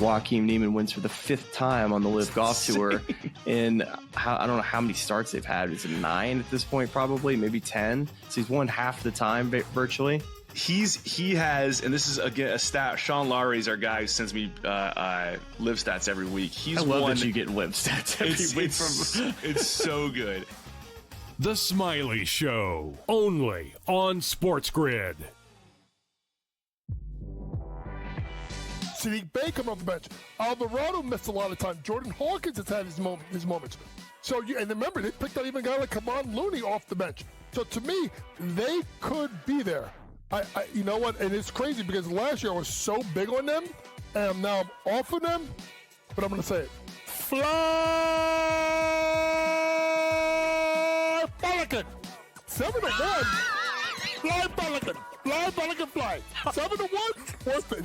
Joaquin Niemann wins for the 5th time on the Live Golf Tour. And I don't know how many starts they've had. Is it 9 at this point? Probably, maybe 10. So he's won half the time virtually. He has, and this is again a stat. Sean Lowry's our guy who sends me live stats every week. I love that you get live stats every week from. It's so good. The Smiley Show, only on SportsGrid. Sadiq Bey come off the bench. Alvarado missed a lot of time. Jordan Hawkins has had his moments. So, and remember, they picked out even a guy like Kevon Looney off the bench. So to me, they could be there. You know what? And it's crazy because last year I was so big on them, and now I'm off of them. But I'm going to say it. Fly Pelican. 7-1. Fly Pelican. Fly Pelican fly. 7-1. What's the...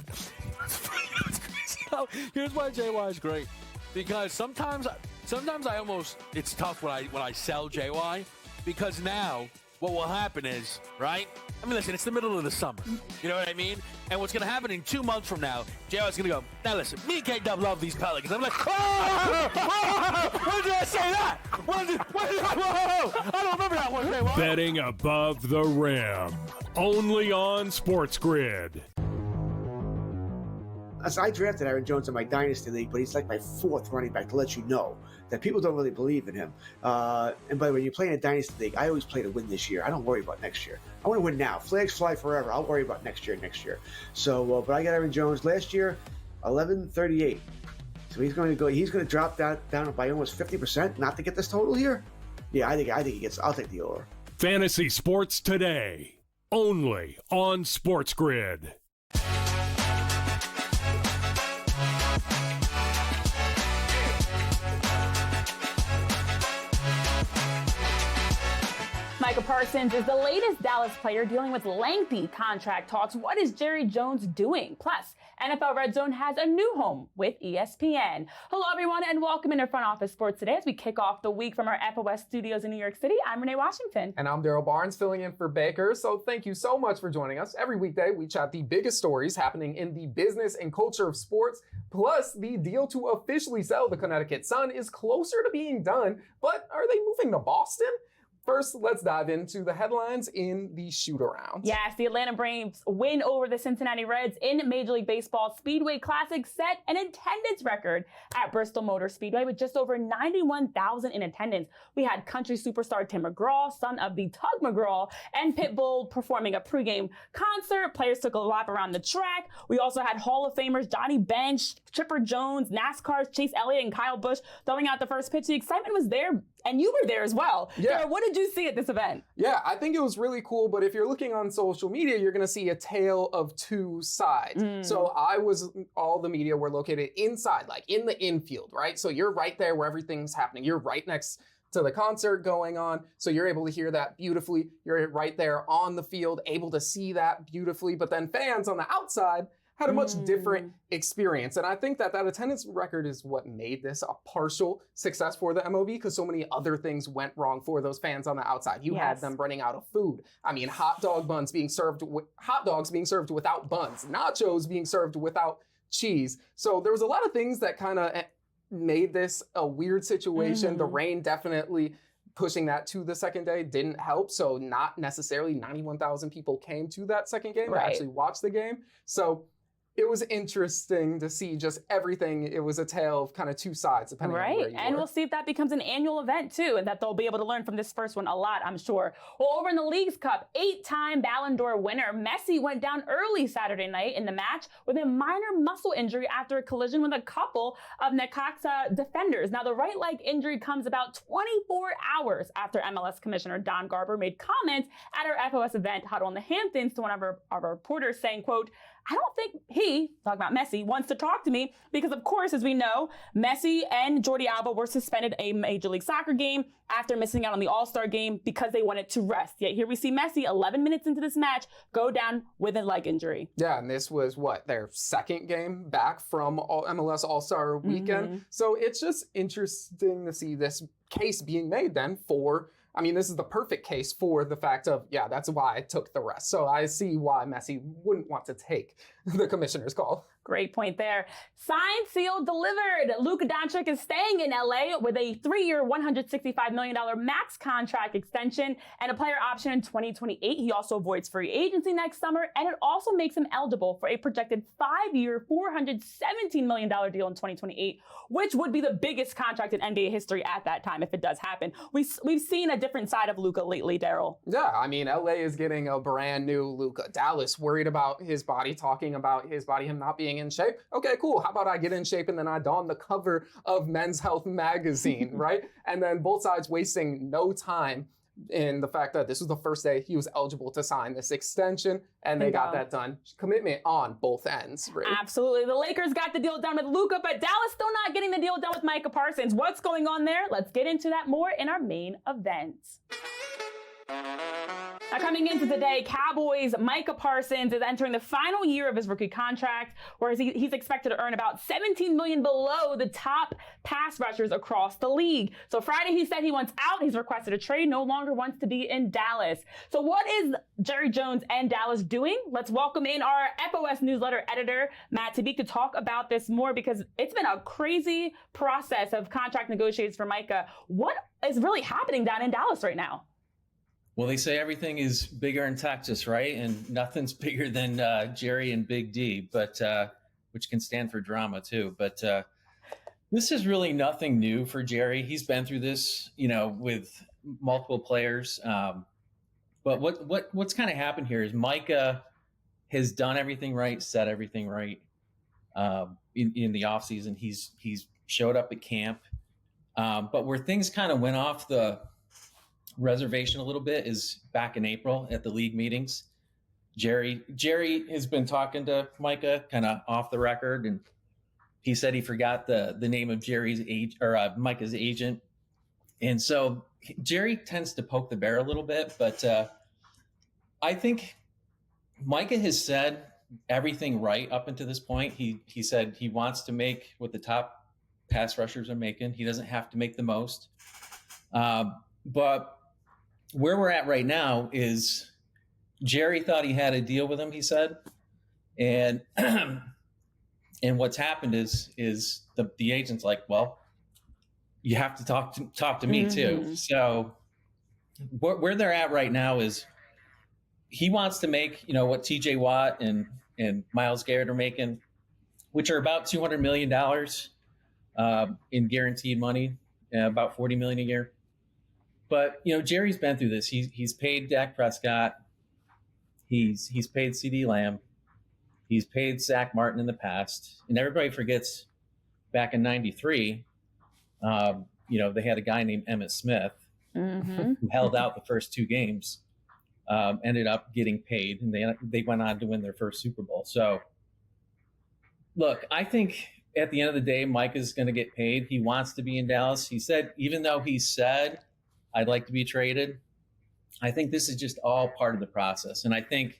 Here's why JY is great. Because sometimes I almost, it's tough when I sell JY, because now what will happen is, right? I mean, listen, it's the middle of the summer. You know what I mean? And what's going to happen in 2 months from now, JY's going to go, now listen, me and K-Dub love these Pelicans. I'm like, when did I say that? Whoa, I don't remember that one. JY. Betting above the rim, only on SportsGrid. So I drafted Aaron Jones in my Dynasty League, but he's like my 4th running back, to let you know that people don't really believe in him. And by the way, you play in a Dynasty League, I always play to win this year. I don't worry about next year. I want to win now. Flags fly forever. I'll worry about next year. So, but I got Aaron Jones last year, 1138. So he's going to drop that down by almost 50% not to get this total here. Yeah, I think he gets. I'll take the over. Fantasy Sports Today, only on SportsGrid. Micah Parsons is the latest Dallas player dealing with lengthy contract talks. What is Jerry Jones doing? Plus, NFL Red Zone has a new home with ESPN. Hello, everyone, and welcome into Front Office Sports Today as we kick off the week from our FOS studios in New York City. I'm Renee Washington. And I'm Derryl Barnes, filling in for Baker. So thank you so much for joining us. Every weekday, we chat the biggest stories happening in the business and culture of sports. Plus, the deal to officially sell the Connecticut Sun is closer to being done. But are they moving to Boston? First, let's dive into the headlines in the shoot-around. Yes, the Atlanta Braves win over the Cincinnati Reds in Major League Baseball Speedway Classic set an attendance record at Bristol Motor Speedway with just over 91,000 in attendance. We had country superstar Tim McGraw, son of the Tug McGraw, and Pitbull performing a pregame concert. Players took a lap around the track. We also had Hall of Famers Johnny Bench, Chipper Jones, NASCAR's Chase Elliott, and Kyle Busch throwing out the first pitch. The excitement was there, and you were there as well. Yeah. What did you see at this event? Yeah, I think it was really cool, but if you're looking on social media, you're going to see a tale of two sides. So all the media were located inside, like in the infield, right? So you're right there where everything's happening. You're right next to the concert going on, so you're able to hear that beautifully. You're right there on the field, able to see that beautifully, but then fans on the outside had a much different experience. And I think that attendance record is what made this a partial success for the MLB, because so many other things went wrong for those fans on the outside. You had them running out of food. I mean, hot dogs being served without buns, nachos being served without cheese. So there was a lot of things that kind of made this a weird situation. The rain definitely pushing that to the second day didn't help. So not necessarily 91,000 people came to that second game to actually watch the game. So it was interesting to see just everything. It was a tale of kind of two sides, depending on where you and were. we'll see if that becomes an annual event too, and that they'll be able to learn from this first one a lot, I'm sure. Well, over in the Leagues Cup, 8-time Ballon d'Or winner Messi went down early Saturday night in the match with a minor muscle injury after a collision with a couple of Necaxa defenders. Now, the right leg injury comes about 24 hours after MLS Commissioner Don Garber made comments at our FOS event, Huddle in the Hamptons, to one of our reporters saying, quote, "I don't think he," talking about Messi, "wants to talk to me because, of course, as we know, Messi and Jordi Alba were suspended a Major League Soccer game after missing out on the All-Star game because they wanted to rest." Yet here we see Messi, 11 minutes into this match, go down with a leg injury. Yeah, and this was, their second game back from MLS All-Star weekend. So it's just interesting to see this case being made then for I mean, this is the perfect case for the fact of, yeah, that's why I took the rest. So I see why Messi wouldn't want to take the commissioner's call. Great point there. Signed, sealed, delivered. Luka Doncic is staying in LA with a 3-year, $165 million max contract extension and a player option in 2028. He also avoids free agency next summer, and it also makes him eligible for a projected 5-year, $417 million deal in 2028, which would be the biggest contract in NBA history at that time if it does happen. We've seen a different side of Luka lately, Derryl. Yeah, I mean, LA is getting a brand new Luka. Dallas worried about his body, talking about his body, him not being in shape. Okay, cool. How about I get in shape and then I don the cover of Men's Health magazine, right? And then both sides wasting no time in the fact that this was the first day he was eligible to sign this extension, and they got that done. Commitment on both ends, right? Absolutely. The Lakers got the deal done with Luka, but Dallas still not getting the deal done with Micah Parsons. What's going on there? Let's get into that more in our main event. Now, coming into today, Cowboys' Micah Parsons is entering the final year of his rookie contract, whereas he's expected to earn about $17 million below the top pass rushers across the league. So Friday, he said he wants out. He's requested a trade, no longer wants to be in Dallas. So what is Jerry Jones and Dallas doing? Let's welcome in our FOS newsletter editor, Matt Tabik, to talk about this more, because it's been a crazy process of contract negotiations for Micah. What is really happening down in Dallas right now? Well, they say everything is bigger in Texas, right? And nothing's bigger than Jerry and Big D, but which can stand for drama too. But this is really nothing new for Jerry. He's been through this, with multiple players. But what's kind of happened here is Micah has done everything right, said everything right in the offseason. He's showed up at camp. But where things kind of went off the reservation a little bit is back in April at the league meetings. Jerry has been talking to Micah kind of off the record, and he said he forgot the name of Micah's agent. And so Jerry tends to poke the bear a little bit, but I think Micah has said everything right up until this point. He said he wants to make what the top pass rushers are making. He doesn't have to make the most. But where we're at right now is Jerry thought he had a deal with him, he said. And and what's happened is the agent's like, well, you have to talk to me too. So where they're at right now is he wants to make, what TJ Watt and Myles Garrett are making, which are about $200 million in guaranteed money, about $40 million a year. But, Jerry's been through this. He's paid Dak Prescott. He's paid CeeDee Lamb. He's paid Zach Martin in the past. And everybody forgets back in 93, they had a guy named Emmitt Smith who held out the first 2 games, ended up getting paid, and they went on to win their first Super Bowl. So, look, I think at the end of the day, Mike is going to get paid. He wants to be in Dallas. He said, even though he said, I'd like to be traded, I think this is just all part of the process. And I think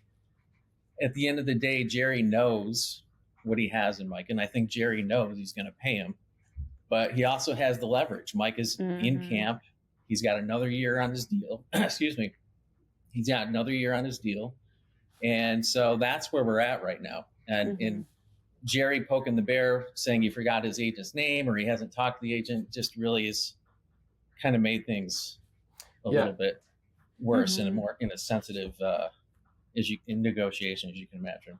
at the end of the day, Jerry knows what he has in Mike. And I think Jerry knows he's going to pay him. But he also has the leverage. Mike is in camp. He's got another year on his deal. Excuse me. He's got another year on his deal. And so that's where we're at right now. And Jerry poking the bear, saying he forgot his agent's name or he hasn't talked to the agent, just really is kind of made things a little bit worse and more in a sensitive in negotiation, as you can imagine.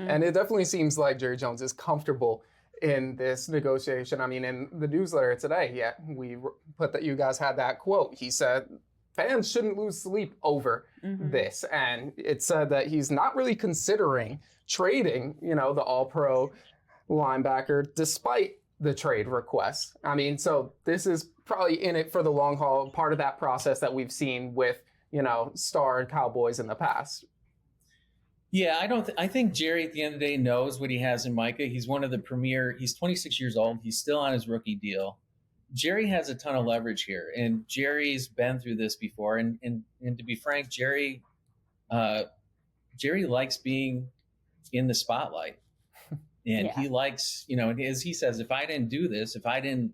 And it definitely seems like Jerry Jones is comfortable in this negotiation. I mean, in the newsletter today, we put that you guys had that quote. He said fans shouldn't lose sleep over this. And it said that he's not really considering trading, the all-pro linebacker, despite the trade request. I mean, so this is probably in it for the long haul, part of that process that we've seen with, star Cowboys in the past. Yeah, I think Jerry at the end of the day knows what he has in Micah. He's one of the premier, he's 26 years old. He's still on his rookie deal. Jerry has a ton of leverage here, and Jerry's been through this before. And to be frank, Jerry likes being in the spotlight. And he likes, as he says, if I didn't do this, if I didn't,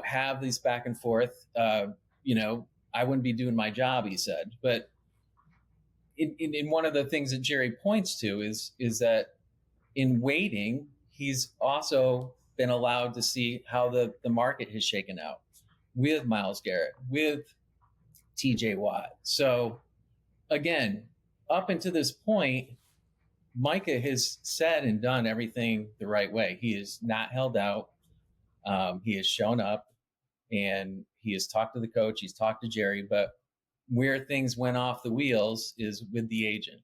have these back and forth, I wouldn't be doing my job, he said. But in one of the things that Jerry points to is that in waiting, he's also been allowed to see how the market has shaken out with Myles Garrett, with TJ Watt. So again, up until this point, Micah has said and done everything the right way. He has not held out. He has shown up, and he has talked to the coach. He's talked to Jerry, but where things went off the wheels is with the agent.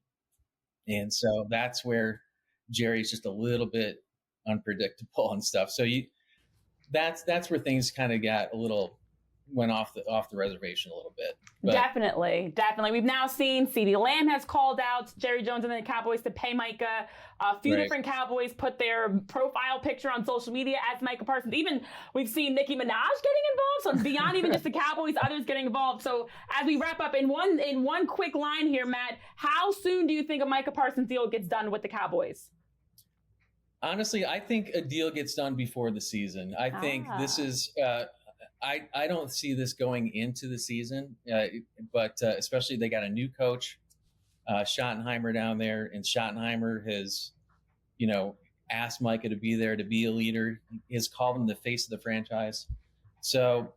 And so that's where Jerry's just a little bit unpredictable and stuff. So that's where things kind of got a little went off the reservation a little bit. But Definitely. We've now seen CeeDee Lamb has called out Jerry Jones and the Cowboys to pay Micah. A few different Cowboys put their profile picture on social media as Micah Parsons. Even we've seen Nicki Minaj getting involved. So beyond even just the Cowboys, others getting involved. So as we wrap up in one quick line here, Matt, how soon do you think a Micah Parsons deal gets done with the Cowboys? Honestly, I think a deal gets done before the season. I think this is I don't see this going into the season, but especially they got a new coach, Schottenheimer down there, and Schottenheimer has, asked Micah to be there, to be a leader. He has called him the face of the franchise. So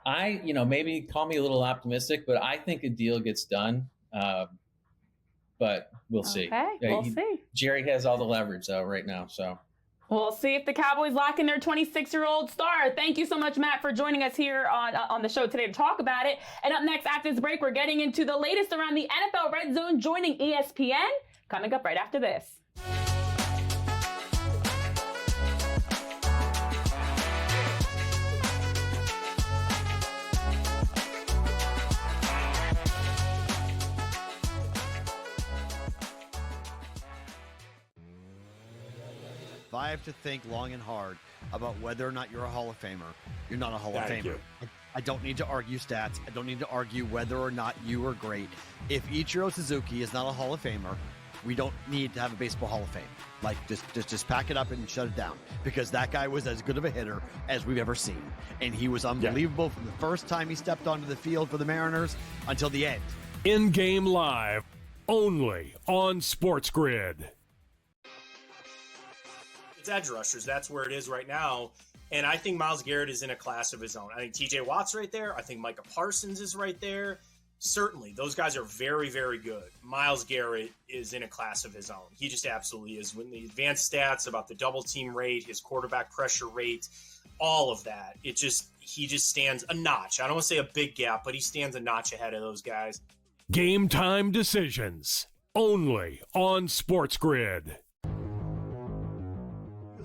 maybe call me a little optimistic, but I think a deal gets done. But we'll see. Okay, we'll see. Jerry has all the leverage though right now, so. We'll see if the Cowboys lock in their 26-year-old star. Thank you so much, Matt, for joining us here on the show today to talk about it. And up next, after this break, we're getting into the latest around the NFL Red Zone, joining ESPN. Coming up right after this. If I have to think long and hard about whether or not you're a Hall of Famer, you're not a Hall of Famer. I don't need to argue stats. I don't need to argue whether or not you are great. If Ichiro Suzuki is not a Hall of Famer, we don't need to have a baseball Hall of Fame. Like, just pack it up and shut it down, because that guy was as good of a hitter as we've ever seen. And he was unbelievable from the first time he stepped onto the field for the Mariners until the end. In-game live, only on SportsGrid. It's edge rushers. That's where it is right now. And I think Myles Garrett is in a class of his own. I think TJ Watt's right there. I think Micah Parsons is right there. Certainly, those guys are very, very good. Myles Garrett is in a class of his own. He just absolutely is. When the advanced stats about the double team rate, his quarterback pressure rate, all of that, he just stands a notch. I don't want to say a big gap, but he stands a notch ahead of those guys. Game time decisions, only on SportsGrid.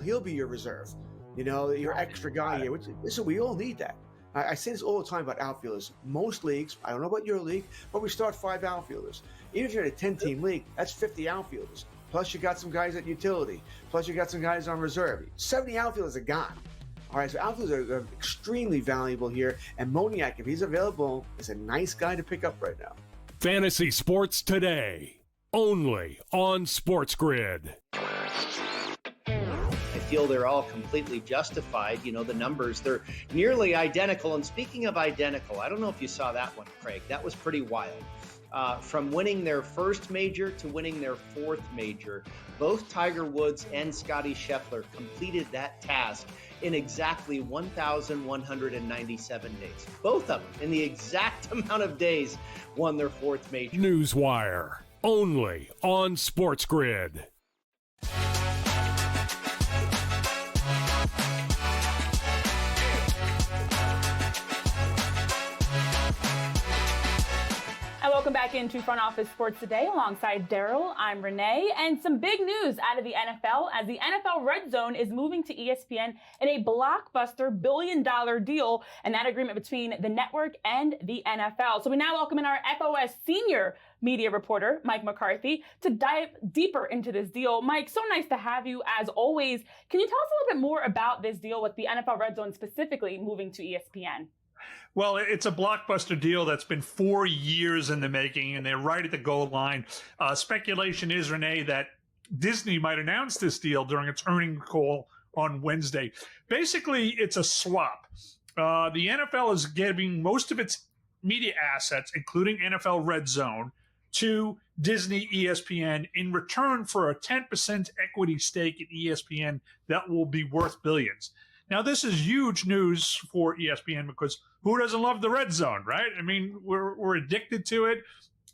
He'll be your reserve, your extra guy here. Listen, we all need that. I say this all the time about outfielders. Most leagues, I don't know about your league, but we start 5 outfielders. Even if you're in a 10-team league, that's 50 outfielders. Plus you got some guys at utility. Plus you got some guys on reserve. 70 outfielders are gone. All right, so outfielders are extremely valuable here. And Moniak, if he's available, is a nice guy to pick up right now. Fantasy Sports Today, only on SportsGrid. I feel they're all completely justified. The numbers, they're nearly identical. And speaking of identical, I don't know if you saw that one, Craig. That was pretty wild. From winning their first major to winning their 4th major, both Tiger Woods and Scottie Scheffler completed that task in exactly 1,197 days. Both of them, in the exact amount of days, won their 4th major. Newswire, only on SportsGrid. Welcome back into Front Office Sports Today alongside Derryl. I'm Renee, and some big news out of the NFL as the NFL Red Zone is moving to ESPN in a blockbuster billion-dollar deal, and that agreement between the network and the NFL. So we now welcome in our FOS senior media reporter, Mike McCarthy, to dive deeper into this deal. Mike, so nice to have you as always. Can you tell us a little bit more about this deal with the NFL Red Zone specifically moving to ESPN? Well, it's a blockbuster deal that's been 4 years in the making, and they're right at the goal line. Speculation is, Renee, that Disney might announce this deal during its earnings call on Wednesday. Basically, it's a swap. The NFL is giving most of its media assets, including NFL Red Zone, to Disney ESPN in return for a 10% equity stake in ESPN that will be worth billions. Now, this is huge news for ESPN because who doesn't love the Red Zone, right? I mean, we're addicted to it.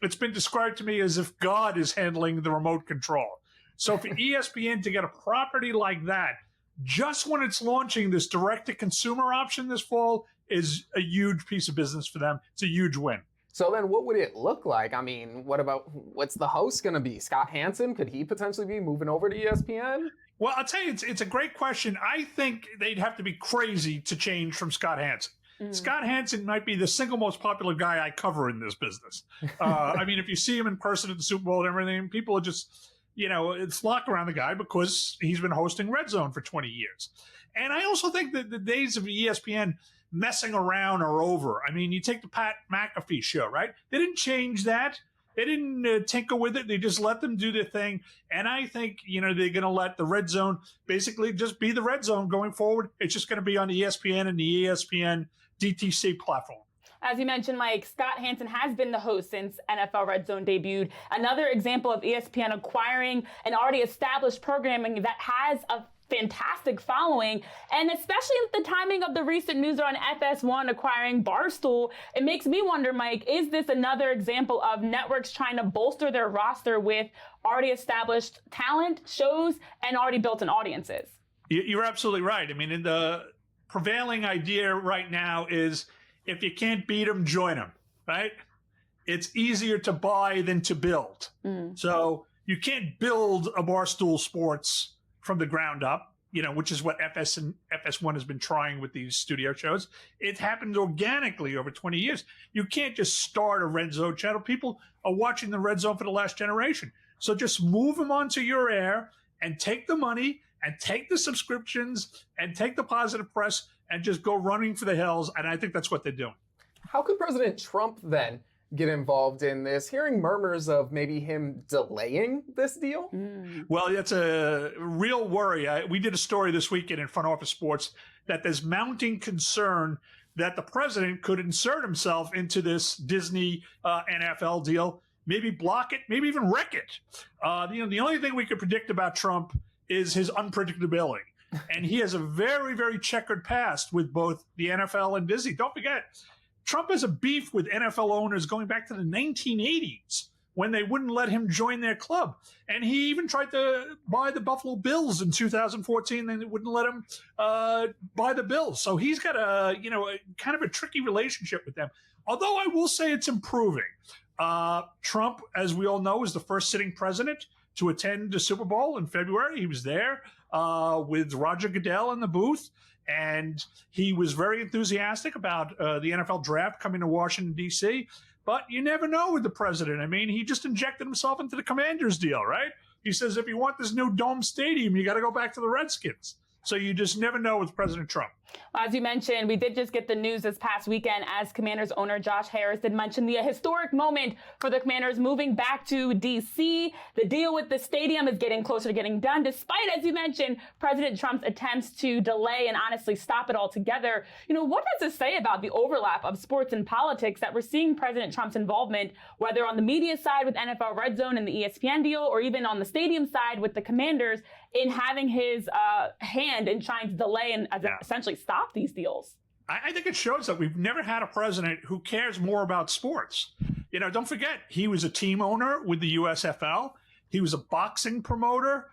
It's been described to me as if God is handling the remote control. So for ESPN to get a property like that, just when it's launching this direct-to-consumer option this fall, is a huge piece of business for them. It's a huge win. So then what would it look like? I mean, what's the host going to be? Scott Hansen? Could he potentially be moving over to ESPN? Well, I'll tell you, it's a great question. I think they'd have to be crazy to change from Scott Hansen. Scott Hansen might be the single most popular guy I cover in this business. I mean, if you see him in person at the Super Bowl and everything, people are just, flock around the guy because he's been hosting Red Zone for 20 years. And I also think that the days of ESPN messing around are over. I mean, you take the Pat McAfee show, right? They didn't change that. They didn't tinker with it. They just let them do their thing. And I think, they're going to let the Red Zone basically just be the Red Zone going forward. It's just going to be on ESPN and the ESPN DTC platform. As you mentioned, Mike, Scott Hansen has been the host since NFL Red Zone debuted. Another example of ESPN acquiring an already established programming that has a fantastic following, and especially at the timing of the recent news on FS1 acquiring Barstool, it makes me wonder, Mike, is this another example of networks trying to bolster their roster with already established talent, shows, and already built-in audiences? You're absolutely right. I mean, the prevailing idea right now is if you can't beat them, join them, right? It's easier to buy than to build. So you can't build a Barstool Sports from the ground up, which is what FS and FS1 has been trying with these studio shows. It happened organically over 20 years. You can't just start a Red Zone channel. People are watching the Red Zone for the last generation. So just move them onto your air and take the money and take the subscriptions and take the positive press and just go running for the hills. And I think that's what they're doing. How could President Trump then get involved in this? Hearing murmurs of maybe him delaying this deal? Well, that's a real worry. We did a story this weekend in Front Office Sports that there's mounting concern that the president could insert himself into this Disney NFL deal, maybe block it, maybe even wreck it. The only thing we could predict about Trump is his unpredictability. And he has a very, very checkered past with both the NFL and Disney. Don't forget, Trump has a beef with NFL owners going back to the 1980s when they wouldn't let him join their club. And he even tried to buy the Buffalo Bills in 2014, and they wouldn't let him buy the Bills. So he's got a kind of a tricky relationship with them. Although I will say it's improving. Trump, as we all know, is the first sitting president to attend the Super Bowl in February. He was there with Roger Goodell in the booth. And he was very enthusiastic about the NFL draft coming to Washington, D.C. But you never know with the president. I mean, he just injected himself into the Commanders deal, right? He says, if you want this new dome stadium, you got to go back to the Redskins. So you just never know with President Trump. As you mentioned, we did just get the news this past weekend as Commanders owner Josh Harris did mention the historic moment for the Commanders moving back to D.C. The deal with the stadium is getting closer to getting done, despite, as you mentioned, President Trump's attempts to delay and honestly stop it altogether. What does this say about the overlap of sports and politics that we're seeing President Trump's involvement, whether on the media side with NFL Red Zone and the ESPN deal, or even on the stadium side with the Commanders in having his hand in trying to delay and essentially stop these deals? I think it shows that we've never had a president who cares more about sports. Don't forget, he was a team owner with the USFL. He was a boxing promoter.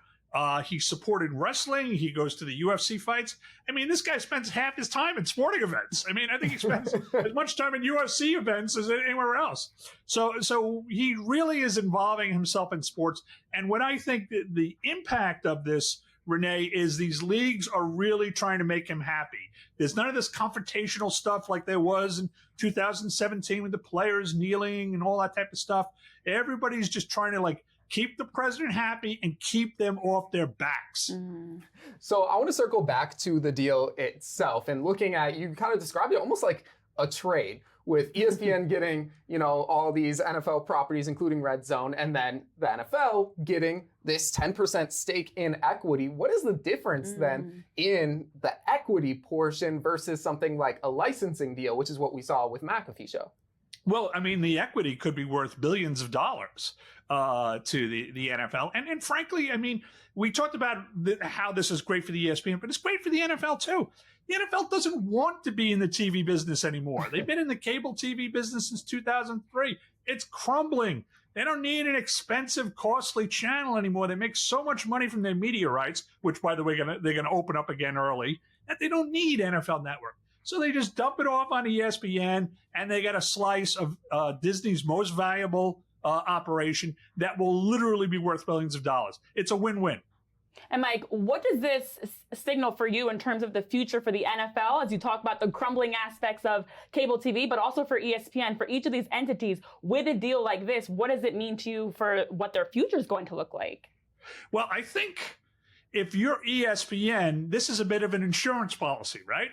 He supported wrestling. He goes to the UFC fights. I mean, this guy spends half his time in sporting events. I mean, I think he spends as much time in UFC events as anywhere else. So he really is involving himself in sports. And what I think the impact of this, Renee, is these leagues are really trying to make him happy. There's none of this confrontational stuff like there was in 2017 with the players kneeling and all that type of stuff. Everybody's just trying to keep the president happy and keep them off their backs. So I want to circle back to the deal itself and looking at, you kind of described it almost like a trade with ESPN getting, all these NFL properties, including Red Zone, and then the NFL getting this 10% stake in equity. What is the difference then in the equity portion versus something like a licensing deal, which is what we saw with McAfee show? Well, I mean, the equity could be worth billions of dollars to the NFL. And frankly, I mean, we talked about how this is great for the ESPN, but it's great for the NFL too. The NFL doesn't want to be in the TV business anymore. They've been in the cable TV business since 2003. It's crumbling. They don't need an expensive, costly channel anymore. They make so much money from their media rights, which, by the way, they're going to open up again early, that they don't need NFL Network. So they just dump it off on ESPN, and they get a slice of Disney's most valuable operation that will literally be worth billions of dollars. It's a win-win. And Mike, what does this signal for you in terms of the future for the NFL as you talk about the crumbling aspects of cable TV, but also for ESPN, for each of these entities with a deal like this? What does it mean to you for what their future is going to look like? Well, I think if you're ESPN, this is a bit of an insurance policy, right?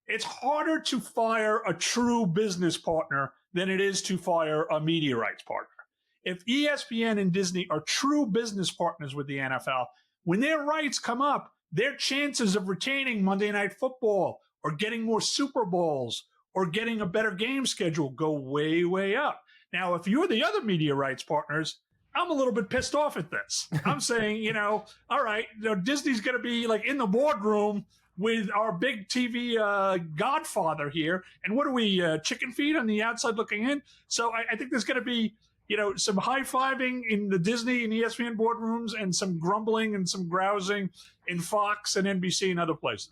It's harder to fire a true business partner than it is to fire a media rights partner. If ESPN and Disney are true business partners with the NFL, when their rights come up, their chances of retaining Monday Night Football or getting more Super Bowls or getting a better game schedule go way, way up. Now, if you're the other media rights partners, I'm a little bit pissed off at this. I'm saying, all right, Disney's going to be like in the boardroom with our big TV godfather here. And what are we, chicken feed on the outside looking in? So I think there's going to be, some high-fiving in the Disney and ESPN boardrooms and some grumbling and some grousing in Fox and NBC and other places.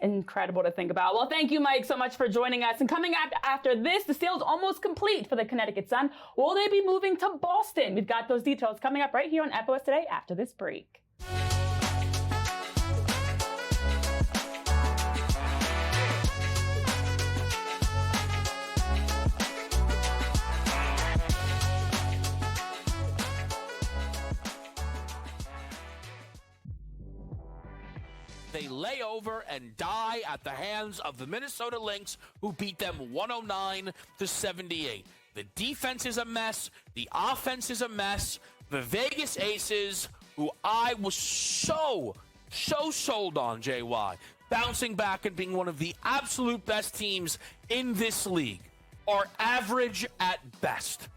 Incredible to think about. Well, thank you, Mike, so much for joining us. And coming up after this, the sale's almost complete for the Connecticut Sun. Will they be moving to Boston? We've got those details coming up right here on FOS Today after this break. They lay over and die at the hands of the Minnesota Lynx, who beat them 109-78. The defense is a mess. The offense is a mess. The Vegas Aces, who I was so sold on, JY, bouncing back and being one of the absolute best teams in this league, are average at best.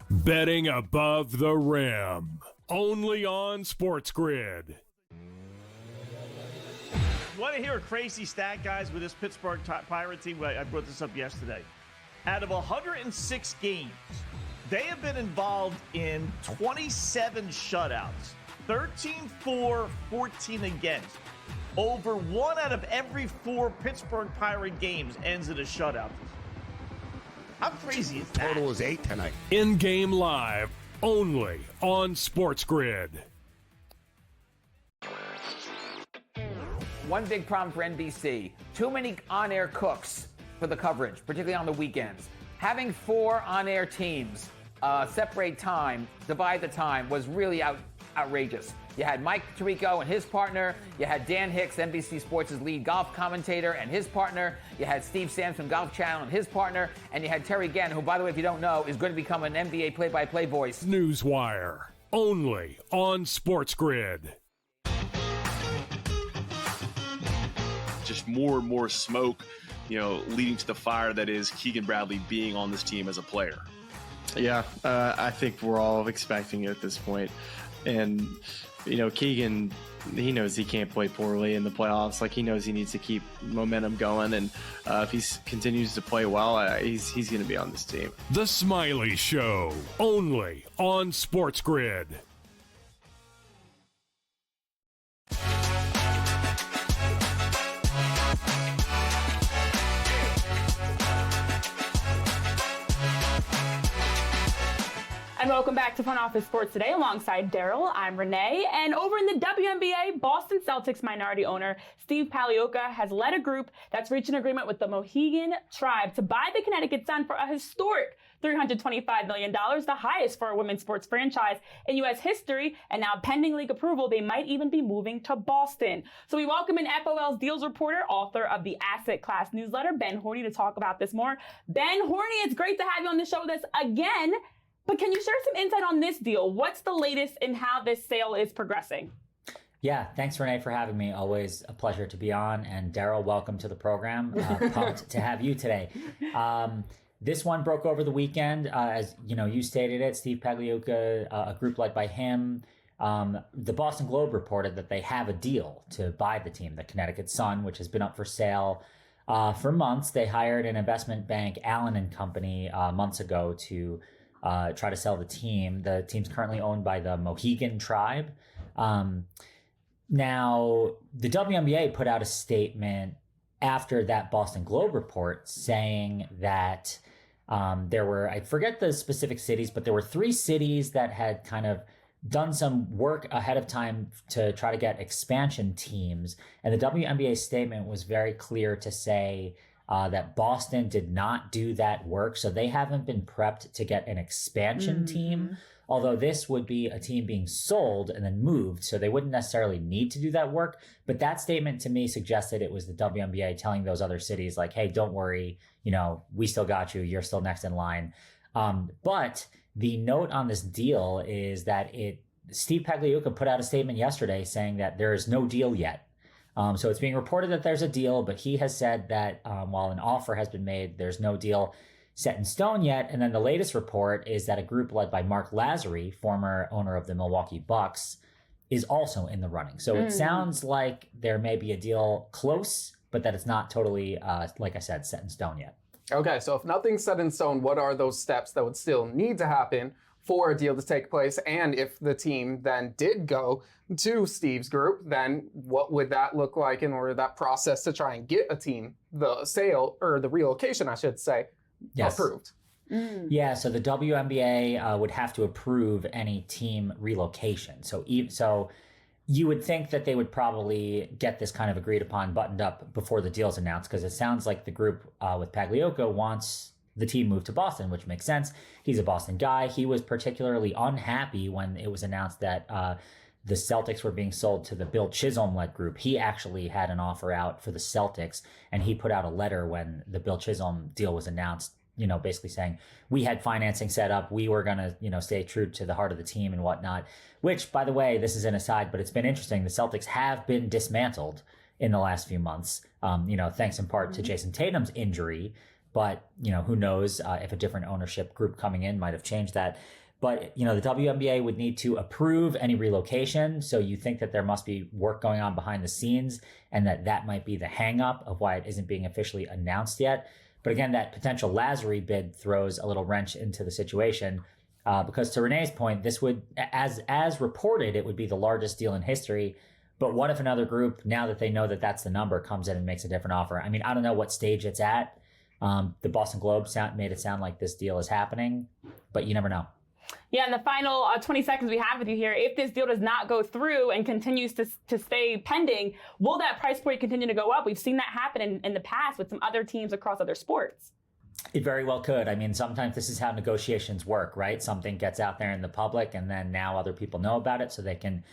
Betting above the rim. Only on SportsGrid. You want to hear a crazy stat, guys, with this Pittsburgh Pirate team? I brought this up yesterday. Out of 106 games, they have been involved in 27 shutouts, 13-4, 14 against. Over 1 out of every 4 Pittsburgh Pirate games ends in a shutout. How crazy is that? Total is 8 tonight. In-game live, only on SportsGrid. One big problem for NBC, too many on-air cooks for the coverage, particularly on the weekends. Having 4 on-air teams separate time, divide the time, was really outrageous. You had Mike Tirico and his partner. You had Dan Hicks, NBC Sports' lead golf commentator, and his partner. You had Steve Sampson, Golf Channel, and his partner. And you had Terry Gann, who, by the way, if you don't know, is going to become an NBA play-by-play voice. Newswire, only on SportsGrid. Just more and more smoke, leading to the fire that is Keegan Bradley being on this team as a player. Yeah, I think we're all expecting it at this point. And, Keegan, he knows he can't play poorly in the playoffs. Like, he knows he needs to keep momentum going. And if he continues to play well, he's going to be on this team. The Smiley Show, only on SportsGrid. And welcome back to Front Office Sports Today alongside Derryl. I'm Renee. And over in the WNBA, Boston Celtics minority owner Steve Palioka has led a group that's reached an agreement with the Mohegan Tribe to buy the Connecticut Sun for a historic $325 million, the highest for a women's sports franchise in U.S. history. And now, pending league approval, they might even be moving to Boston. So we welcome in FOL's deals reporter, author of the Asset Class newsletter, Ben Horney, to talk about this more. Ben Horney, it's great to have you on the show with us again. But can you share some insight on this deal? What's the latest in how this sale is progressing? Yeah, thanks, Renee, for having me. Always a pleasure to be on. And Derryl, welcome to the program. Pumped to have you today. this one broke over the weekend, as you stated it. Steve Pagliuca, a group led by him. The Boston Globe reported that they have a deal to buy the team, the Connecticut Sun, which has been up for sale for months. They hired an investment bank, Allen and Company, months ago to try to sell the team. The team's currently owned by the Mohegan tribe. Now, the WNBA put out a statement after that Boston Globe report saying that there were, I forget the specific cities, but there were 3 cities that had kind of done some work ahead of time to try to get expansion teams. And the WNBA statement was very clear to say that Boston did not do that work. So they haven't been prepped to get an expansion team, although this would be a team being sold and then moved. So they wouldn't necessarily need to do that work. But that statement to me suggested it was the WNBA telling those other cities like, hey, don't worry, we still got you. You're still next in line. But the note on this deal is that Steve Pagliuca put out a statement yesterday saying that there is no deal yet. So it's being reported that there's a deal, but he has said that while an offer has been made, there's no deal set in stone yet. And then the latest report is that a group led by Mark Lazary, former owner of the Milwaukee Bucks, is also in the running. So it sounds like there may be a deal close, but that it's not totally, like I said, set in stone yet. Okay, so if nothing's set in stone, what are those steps that would still need to happen for a deal to take place? And if the team then did go to Steve's group, then what would that look like in order that process to try and get a team, the sale, or the relocation, I should say, approved? Yeah, so the WNBA would have to approve any team relocation. So you would think that they would probably get this kind of agreed upon, buttoned up before the deal's announced, because it sounds like the group with Pagliuca wants the team moved to Boston, which makes sense. He's a Boston guy. He was particularly unhappy when it was announced that the Celtics were being sold to the Bill Chisholm-led group. He actually had an offer out for the Celtics, and he put out a letter when the Bill Chisholm deal was announced, basically saying, we had financing set up. We were going to, stay true to the heart of the team and whatnot, which, by the way, this is an aside, but it's been interesting. The Celtics have been dismantled in the last few months, thanks in part to Jason Tatum's injury. But, who knows if a different ownership group coming in might have changed that. But, the WNBA would need to approve any relocation. So you think that there must be work going on behind the scenes and that might be the hang up of why it isn't being officially announced yet. But again, that potential Lazary bid throws a little wrench into the situation because to Renee's point, this would, as reported, it would be the largest deal in history. But what if another group, now that they know that that's the number, comes in and makes a different offer? I mean, I don't know what stage it's at. The Boston Globe made it sound like this deal is happening, but you never know. Yeah, in the final 20 seconds we have with you here, if this deal does not go through and continues to stay pending, will that price point continue to go up? We've seen that happen in the past with some other teams across other sports. It very well could. I mean, sometimes this is how negotiations work, right? Something gets out there in the public and then now other people know about it so they can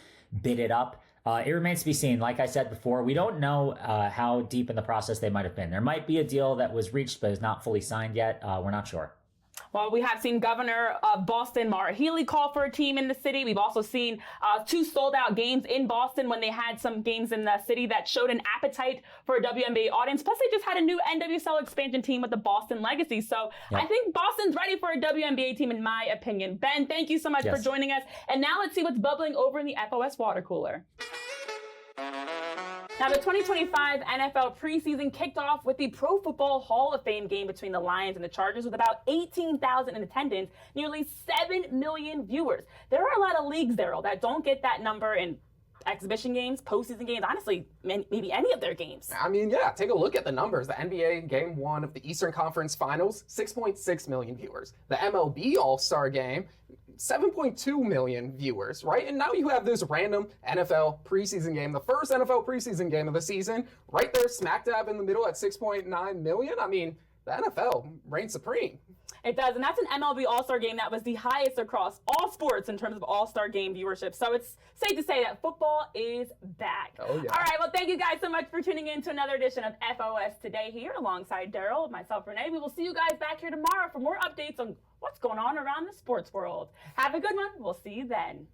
bid it up. It remains to be seen. Like I said before, we don't know how deep in the process they might have been. There might be a deal that was reached but is not fully signed yet. We're not sure. Well, we have seen Governor of Boston, Maura Healey, call for a team in the city. We've also seen 2 sold-out games in Boston when they had some games in the city that showed an appetite for a WNBA audience. Plus, they just had a new NWSL expansion team with the Boston Legacy. So I think Boston's ready for a WNBA team, in my opinion. Ben, thank you so much for joining us. And now let's see what's bubbling over in the FOS water cooler. Now, the 2025 NFL preseason kicked off with the Pro Football Hall of Fame game between the Lions and the Chargers with about 18,000 in attendance, nearly 7 million viewers. There are a lot of leagues, Derryl, that don't get that number in exhibition games, postseason games, honestly, maybe any of their games. I mean, yeah, take a look at the numbers. The NBA Game 1 of the Eastern Conference Finals, 6.6 million viewers. The MLB All-Star Game, 7.2 million viewers, right? And now you have this random NFL preseason game, the first NFL preseason game of the season, right there smack dab in the middle at 6.9 million. I mean, the NFL reigns supreme. It does, and that's an MLB All-Star game that was the highest across all sports in terms of All-Star game viewership. So it's safe to say that football is back. Oh, yeah. All right, well, thank you guys so much for tuning in to another edition of FOS Today here alongside Derryl, myself, Renee. We will see you guys back here tomorrow for more updates on what's going on around the sports world. Have a good one. We'll see you then.